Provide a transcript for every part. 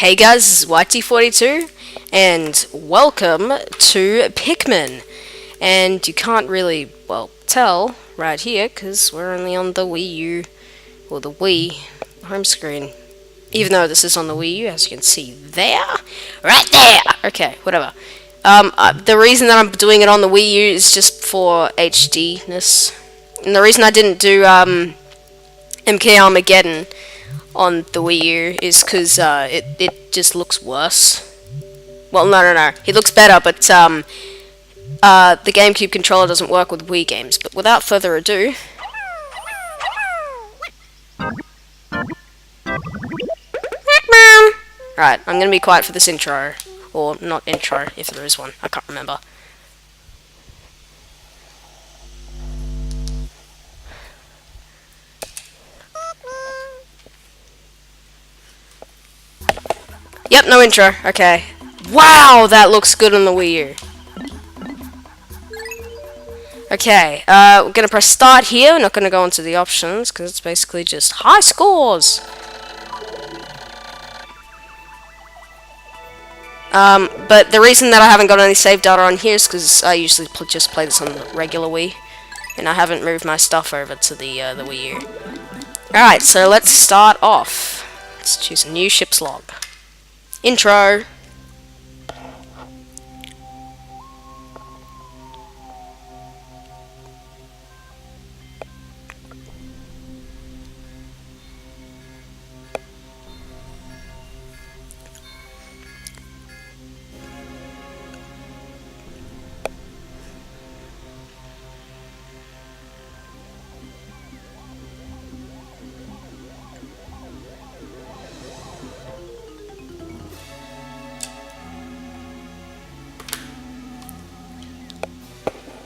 Hey guys, this is YT42, and welcome to Pikmin. And you can't really, well, tell right here, because we're only on the Wii U, or the Wii home screen. Even though this is on the Wii U, as you can see there. Right there! Okay, whatever. The reason that I'm doing it on the Wii U is just for HD-ness. And the reason I didn't do, MK Armageddon on the Wii U is because it just looks worse. Well, no. It looks better, but the GameCube controller doesn't work with Wii games. But without further ado, right, I'm gonna be quiet for this intro, or not intro, if there is one. I can't remember. Yep, no intro. Okay. Wow, that looks good on the Wii U. Okay, we're gonna press start here. We're not gonna go into the options because it's basically just high scores. But the reason that I haven't got any save data on here is because I usually just play this on the regular Wii, and I haven't moved my stuff over to the Wii U. All right, so let's start off. Let's choose a new ship's log. Intro.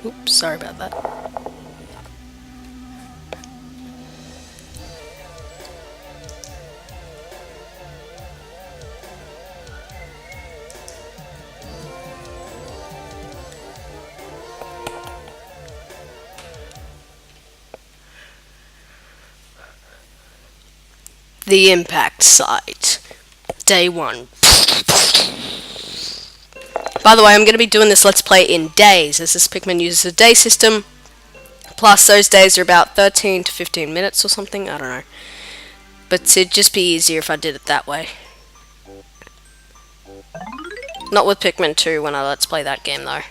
Oops, sorry about that. The impact site. Day 1. By the way, I'm going to be doing this Let's Play in days, as this Pikmin uses a day system, plus those days are about 13 to 15 minutes or something, I don't know. But it'd just be easier if I did it that way. Not with Pikmin 2 when I Let's Play that game, though.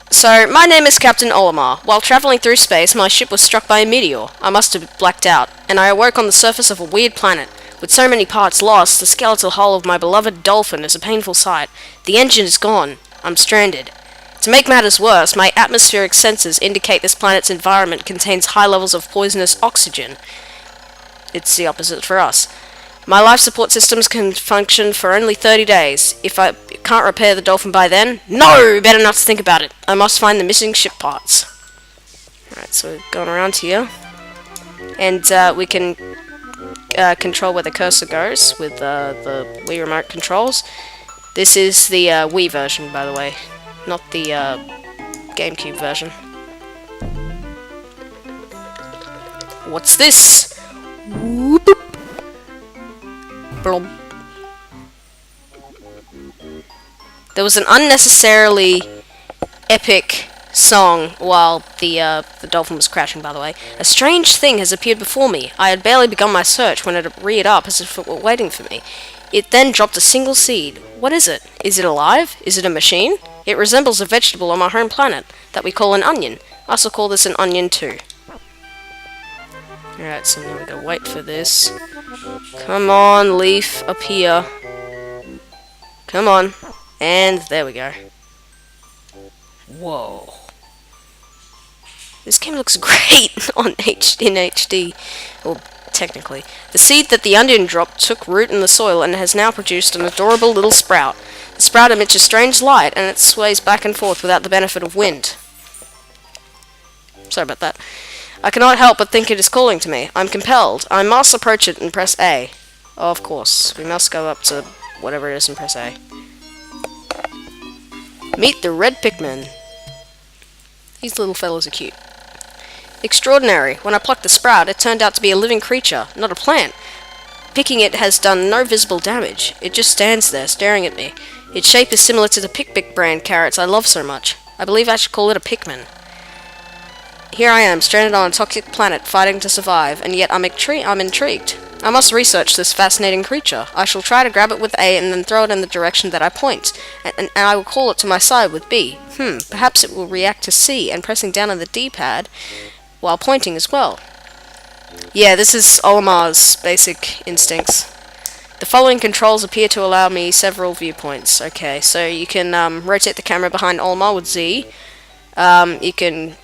So, my name is Captain Olimar. While traveling through space, my ship was struck by a meteor. I must have blacked out, and I awoke on the surface of a weird planet. With so many parts lost, the skeletal hull of my beloved dolphin is a painful sight. The engine is gone. I'm stranded. To make matters worse, my atmospheric sensors indicate this planet's environment contains high levels of poisonous oxygen. It's the opposite for us. My life support systems can function for only 30 days. If I can't repair the dolphin by then, no! Better not to think about it. I must find the missing ship parts. Alright, so we're going around here. And we can control where the cursor goes with the Wii remote controls. This is the Wii version, by the way, not the GameCube version. What's this? Whoop. Blob. There was an unnecessarily epic song while the dolphin was crashing, by the way. A strange thing has appeared before me. I had barely begun my search when it reared up as if it were waiting for me. It then dropped a single seed. What is it? Is it alive? Is it a machine? It resembles a vegetable on my home planet that we call an onion. I shall call this an onion too. Alright, so now we gotta wait for this. Come on, leaf, appear. Come on. And there we go. Whoa. This game looks great in HD. Well, technically. The seed that the onion dropped took root in the soil and has now produced an adorable little sprout. The sprout emits a strange light and it sways back and forth without the benefit of wind. Sorry about that. I cannot help but think it is calling to me. I'm compelled. I must approach it and press A. Oh, of course. We must go up to whatever it is and press A. Meet the red Pikmin. These little fellows are cute. Extraordinary. When I plucked the sprout, it turned out to be a living creature, not a plant. Picking it has done no visible damage. It just stands there, staring at me. Its shape is similar to the Pikmin brand carrots I love so much. I believe I should call it a Pikmin. Here I am, stranded on a toxic planet, fighting to survive, and yet I'm intrigued. I must research this fascinating creature. I shall try to grab it with A and then throw it in the direction that I point, and I will call it to my side with B. Perhaps it will react to C and pressing down on the D-pad while pointing as well. Yeah, this is Olimar's basic instincts. The following controls appear to allow me several viewpoints. Okay, so you can rotate the camera behind Olimar with Z. You can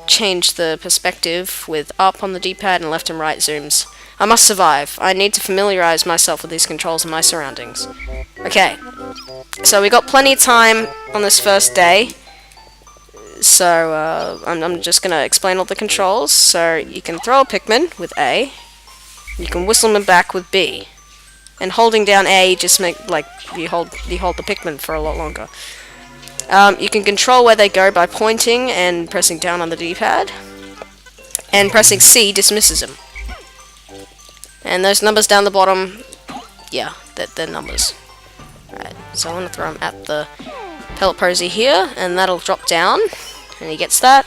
change the perspective with up on the D-pad and left and right zooms. I must survive. I need to familiarize myself with these controls and my surroundings. Okay, so we got plenty of time on this first day. So I'm just going to explain all the controls. So you can throw a Pikmin with A. You can whistle them back with B. And holding down A just make like you hold the Pikmin for a lot longer. You can control where they go by pointing and pressing down on the D-pad. And pressing C dismisses them. And those numbers down the bottom, yeah, they're numbers. Alright, so I want to throw them at the pellet posy here, and that'll drop down, and he gets that.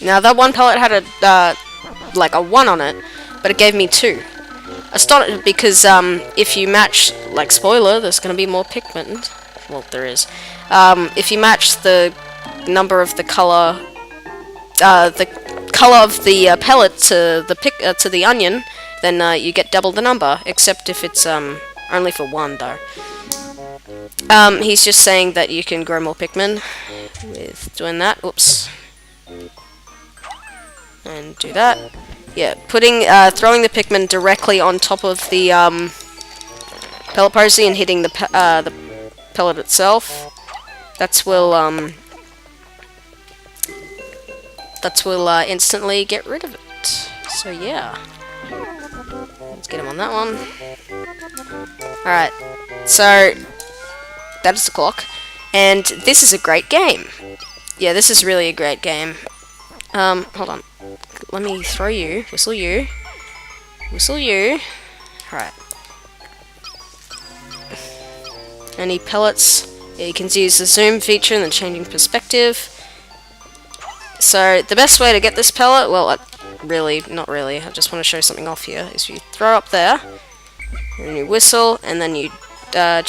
Now that one pellet had a like a 1 on it, but it gave me 2. Astonished because if you match, like spoiler, there's going to be more Pikmin. Well, there is. If you match the number of the color of the pellet to the onion, then you get double the number. Except if it's only for 1, though. He's just saying that you can grow more Pikmin with doing that. Oops. And do that. Yeah, throwing the Pikmin directly on top of the pellet posy and hitting the pellet itself. That will instantly get rid of it. So yeah, let's get him on that one. All right, so that is the clock, and this is a great game. Yeah, this is really a great game. Hold on. Let me throw you. Whistle you. Whistle you. Alright. Any pellets? Yeah, you can use the zoom feature and the changing perspective. So, the best way to get this pellet, well, really, not really, I just want to show something off here, is you throw up there, and then you whistle, and then you guide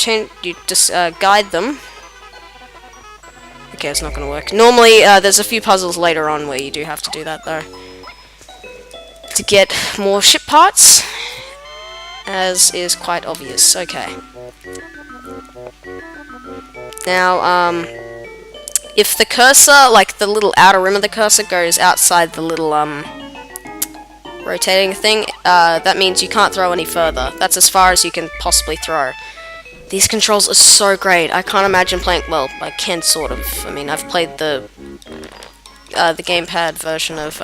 them. Okay, it's not going to work. Normally, there's a few puzzles later on where you do have to do that, though. To get more ship parts, as is quite obvious. Okay. Now, if the cursor, like the little outer rim of the cursor, goes outside the little, rotating thing, that means you can't throw any further. That's as far as you can possibly throw. These controls are so great. I can't imagine playing... Well, I can sort of. I mean, I've played the gamepad version of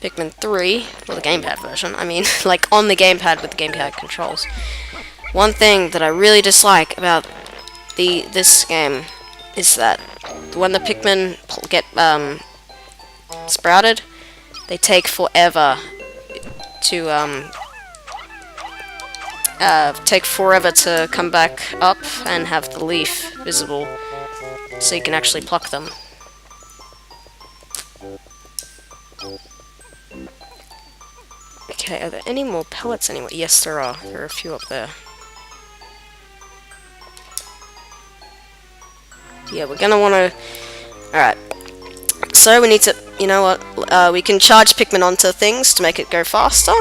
Pikmin 3. Well, the gamepad version. I mean, like on the gamepad with the gamepad controls. One thing that I really dislike about this game is that when the Pikmin get sprouted, they take forever to come back up and have the leaf visible, so you can actually pluck them. Okay, are there any more pellets anywhere? Yes, there are. There are a few up there. Yeah, we're gonna want to... Alright. So we need to... You know what? We can charge Pikmin onto things to make it go faster,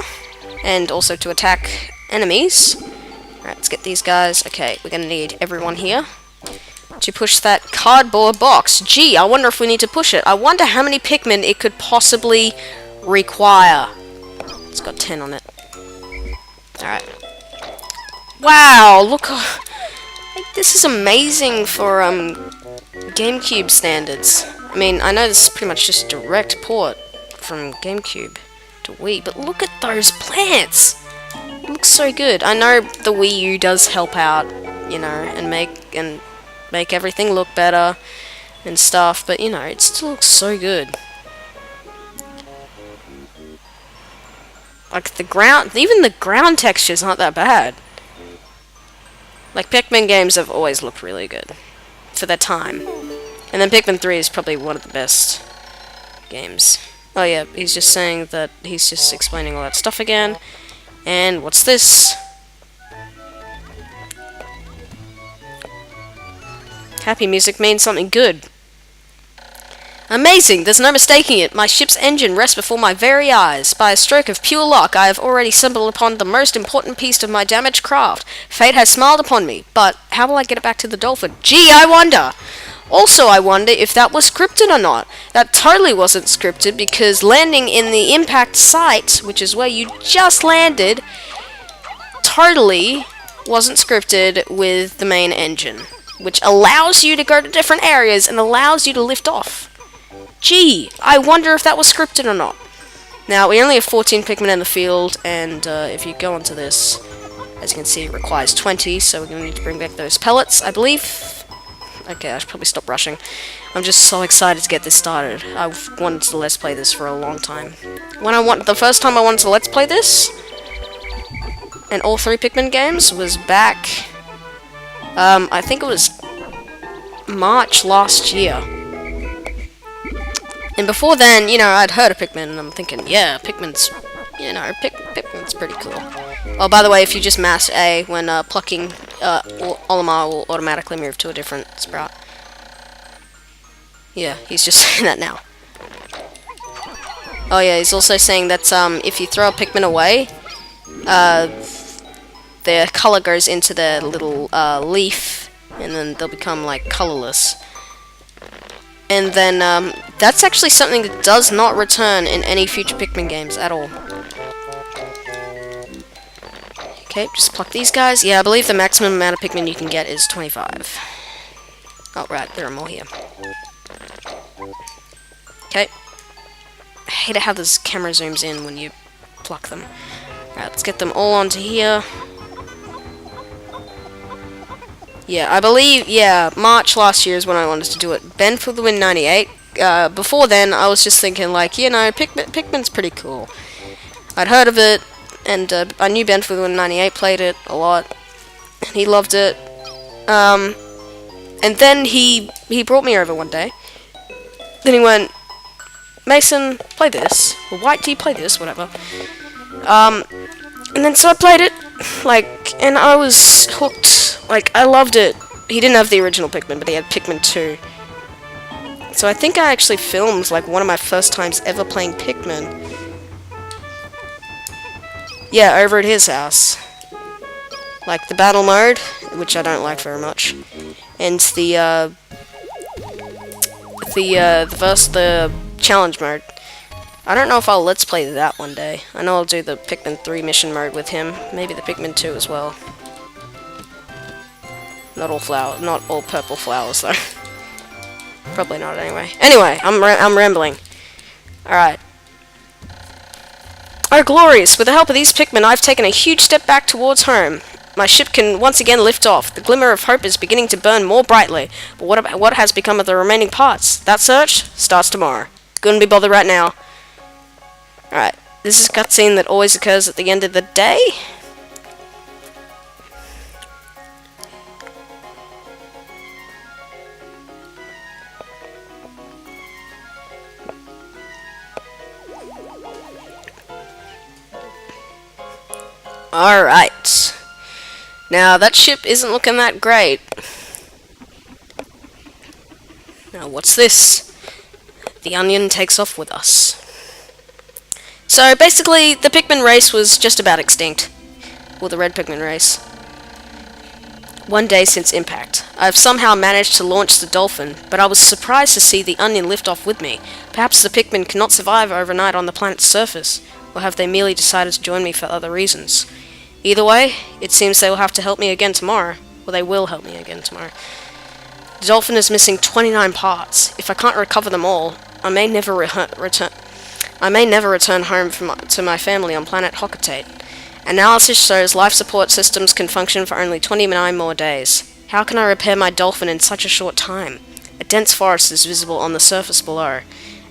and also to attack enemies. Alright, let's get these guys. Okay, we're gonna need everyone here to push that cardboard box. Gee, I wonder if we need to push it. I wonder how many Pikmin it could possibly require. It's got 10 on it. Alright. Wow, look. This is amazing for GameCube standards. I mean, I know this is pretty much just a direct port from GameCube to Wii, but look at those plants! It looks so good. I know the Wii U does help out, you know, and make everything look better. and stuff, but you know, it still looks so good. Like the ground, even the ground textures aren't that bad. Like Pikmin games have always looked really good for their time. And then Pikmin 3 is probably one of the best games. Oh yeah, he's just saying that he's just explaining all that stuff again. And what's this? Happy music means something good. Amazing! There's no mistaking it. My ship's engine rests before my very eyes. By a stroke of pure luck, I have already stumbled upon the most important piece of my damaged craft. Fate has smiled upon me, but how will I get it back to the dolphin? Gee, I wonder! Also, I wonder if that was scripted or not. That totally wasn't scripted, because landing in the impact site, which is where you just landed, totally wasn't scripted with the main engine, which allows you to go to different areas and allows you to lift off. Gee, I wonder if that was scripted or not. Now, we only have 14 Pikmin in the field, and if you go onto this, as you can see, it requires 20, so we're going to need to bring back those pellets, I believe. Okay, I should probably stop rushing. I'm just so excited to get this started. I've wanted to let's play this for a long time. The first time I wanted to let's play this, and all 3 Pikmin games, was back, I think it was March last year. And before then, you know, I'd heard of Pikmin, and I'm thinking, yeah, Pikmin's, you know, Pikmin's pretty cool. Oh, by the way, if you just mash A when plucking, Olimar will automatically move to a different sprout. Yeah, he's just saying that now. Oh yeah, he's also saying that if you throw a Pikmin away, their color goes into their little leaf, and then they'll become like colorless. And then that's actually something that does not return in any future Pikmin games at all. Okay, just pluck these guys. Yeah, I believe the maximum amount of Pikmin you can get is 25. Oh, right, there are more here. Okay. I hate it how this camera zooms in when you pluck them. Right, let's get them all onto here. Yeah, I believe, yeah, March last year is when I wanted to do it. Ben for the Win 98. Before then, I was just thinking, like, you know, Pikmin's pretty cool. I'd heard of it, and I knew Ben for the Win 98 played it a lot, and he loved it. And then he brought me over one day. Then he went, Mason, play this. Or White, do you play this? Whatever. And then so I played it, like, and I was hooked. Like, I loved it. He didn't have the original Pikmin, but he had Pikmin 2. So I think I actually filmed, like, one of my first times ever playing Pikmin. Yeah, over at his house. Like, the battle mode, which I don't like very much. And the challenge mode. I don't know if I'll let's play that one day. I know I'll do the Pikmin 3 mission mode with him. Maybe the Pikmin 2 as well. Not all purple flowers though. Probably not anyway. Anyway, I'm rambling. Alright. Oh glorious! With the help of these Pikmin, I've taken a huge step back towards home. My ship can once again lift off. The glimmer of hope is beginning to burn more brightly. But what has become of the remaining parts? That search starts tomorrow. Couldn't be bothered right now. Alright, this is a cutscene that always occurs at the end of the day. Alright. Now, that ship isn't looking that great. Now, what's this? The onion takes off with us. So, basically, the Pikmin race was just about extinct. Or the red Pikmin race. One day since impact. I've somehow managed to launch the dolphin, but I was surprised to see the onion lift off with me. Perhaps the Pikmin cannot survive overnight on the planet's surface. Or have they merely decided to join me for other reasons? Either way, it seems they will have to help me again tomorrow. Or they will help me again tomorrow. The dolphin is missing 29 parts. If I can't recover them all, I may never return home to my family on planet Hocketate. Analysis shows life support systems can function for only 29 more days. How can I repair my dolphin in such a short time? A dense forest is visible on the surface below.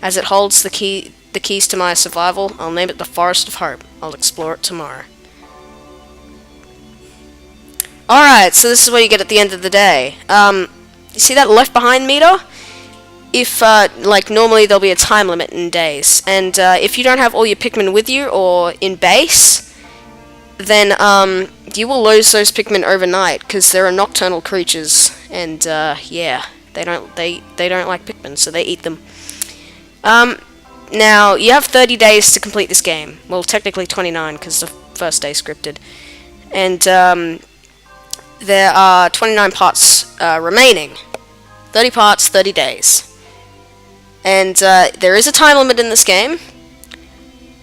As it holds the keys to my survival, I'll name it the Forest of Hope. I'll explore it tomorrow. Alright, so this is what you get at the end of the day. You see that left behind meter? If, like, normally there'll be a time limit in days, and if you don't have all your Pikmin with you or in base, then you will lose those Pikmin overnight because they're nocturnal creatures, and yeah, they don't like Pikmin, so they eat them. Now you have 30 days to complete this game. Well, technically 29 because the first day scripted, and there are 29 parts remaining. 30 parts, 30 days. And there is a time limit in this game,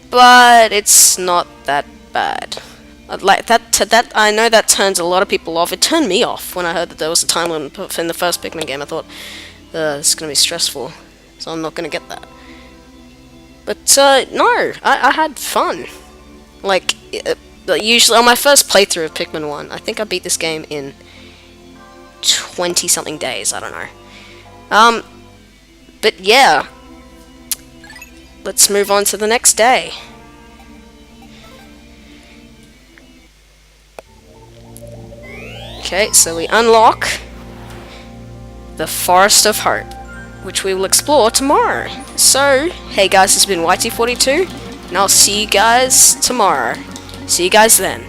but it's not that bad. Like that I know that turns a lot of people off. It turned me off when I heard that there was a time limit in the first Pikmin game. I thought, this is going to be stressful, so I'm not going to get that. But no, I had fun. Like, usually on my first playthrough of Pikmin 1, I think I beat this game in 20-something days, I don't know. But yeah, let's move on to the next day. Okay, so we unlock the Forest of Hope, which we will explore tomorrow. So, hey guys, this has been YT42, and I'll see you guys tomorrow. See you guys then.